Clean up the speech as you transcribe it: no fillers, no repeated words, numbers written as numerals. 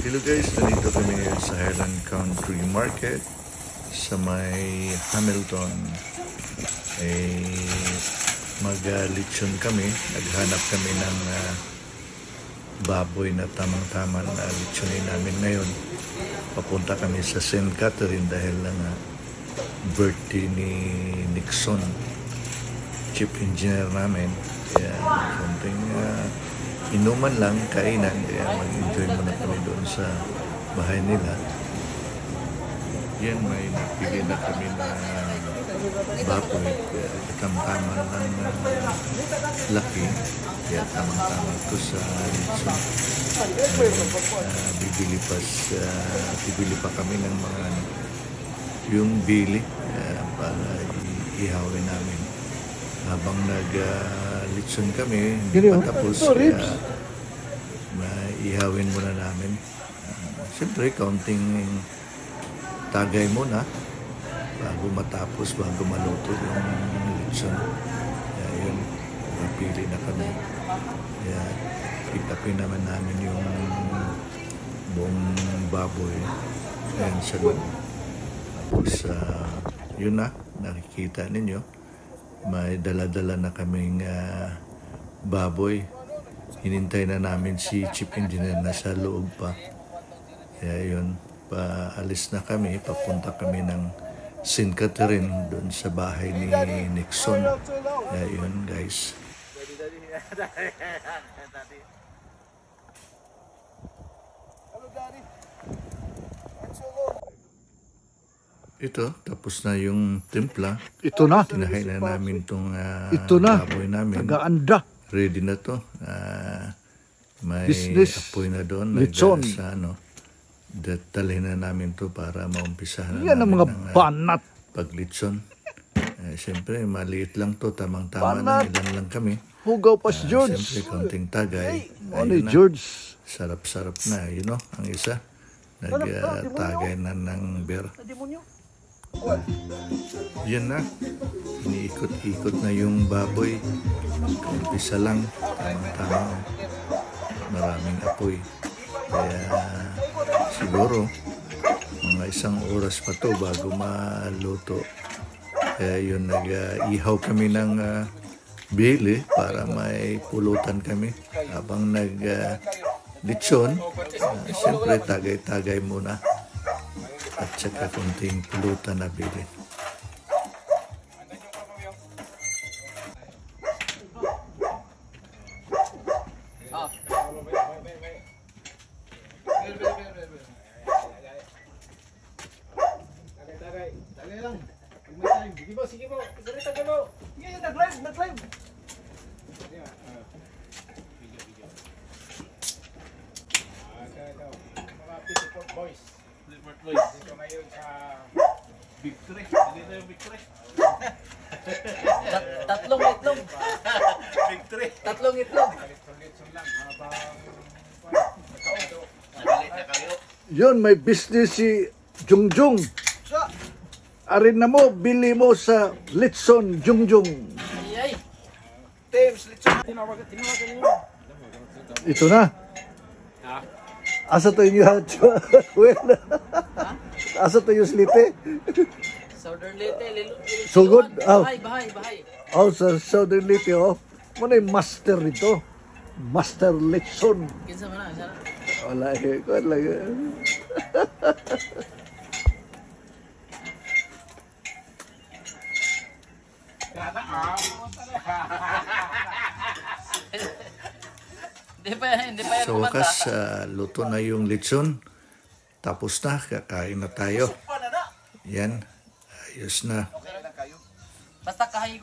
Hello guys, nandito kami sa Highland Country Market sa may Hamilton. Mag-lechon kami. Naghanap kami ng baboy na tamang-tama na lechonin namin ngayon. Papunta kami sa St. Catherine dahil lang birthday ni Nixon, chief engineer namin. Kaya something inuman lang, kainan, kaya mag-enjoy muna kami doon sa bahay nila. Yan, may napili na kami na baboy, kaya tamang-tama lang laki, kaya tamang-tama ito sa lechon. Bibili pa kami ng mga yung bili para ihawin namin. Habang nag-lechon kami, hindi pa tapos, kaya maihawin muna namin. Siyempre, kaunting tagay muna bago matapos, bago maluto yung lechon. Kaya yun, napili na kami. Kaya pick upin naman namin yung buong baboy. Ayan sa loob. Tapos, yun na, nakikita ninyo. May dala-dala na kaming baboy. Hinintay na namin si chief engineer na sa loob pa. Kaya yun, paalis na kami. Papunta kami ng St. Catherine doon sa bahay ni Nixon. Kaya yun guys. Ito, tapos na yung timpla. Ito na. Tinahay na namin itong baboy namin. Taga-anda. Ready na to. May Business. apoy na doon. Lechon. Dalhin na namin to para maumpisahan Yan ang namin mga banat. paglechon. Siyempre, maliit lang to. Tamang-tama na. Ilan lang kami. Hugaw pa si George. Siyempre, konting tagay. Ano ni George? Sarap-sarap na. You know, ang isa. Nagtagay na ng beer. Yan na. Iniikot-ikot na yung baboy. Umpisa lang. Tamang-tama. Maraming apoy. Kaya siguro mga 1 oras pa to bago maluto. Kaya yun, nag-ihaw kami ng bili para may pulutan kami. Habang nag-lechon, siyempre tagay-tagay muna. At saka kunting pulutan na bili. Sige po. Sige po. Nag-live. Mga Pitiport Boys. Dito ngayon sa Victory. Dito yung Victory. Tatlong itlog. Victory. Tatlong itlog. Litson lang. Habang Nagalit na kayo. Yun, may business si Jungjung. Arin na mo, bili mo sa Litson Jungjung. Ay. Teams, Litson. Tinawagan niyo. Ito na. Asa to yung well, asa to yung slite? Southern Leyte. Sugod? Bahay. Oh, sa Southern Leyte, oh. Muna yung master nito. Master Litson. Kinsa man na. Wala eh, kuwan lang. Hindi pa yan Sa wakas, luto na yung lechon. Tapos na, kakain na tayo. Yan, ayos na. Basta kahay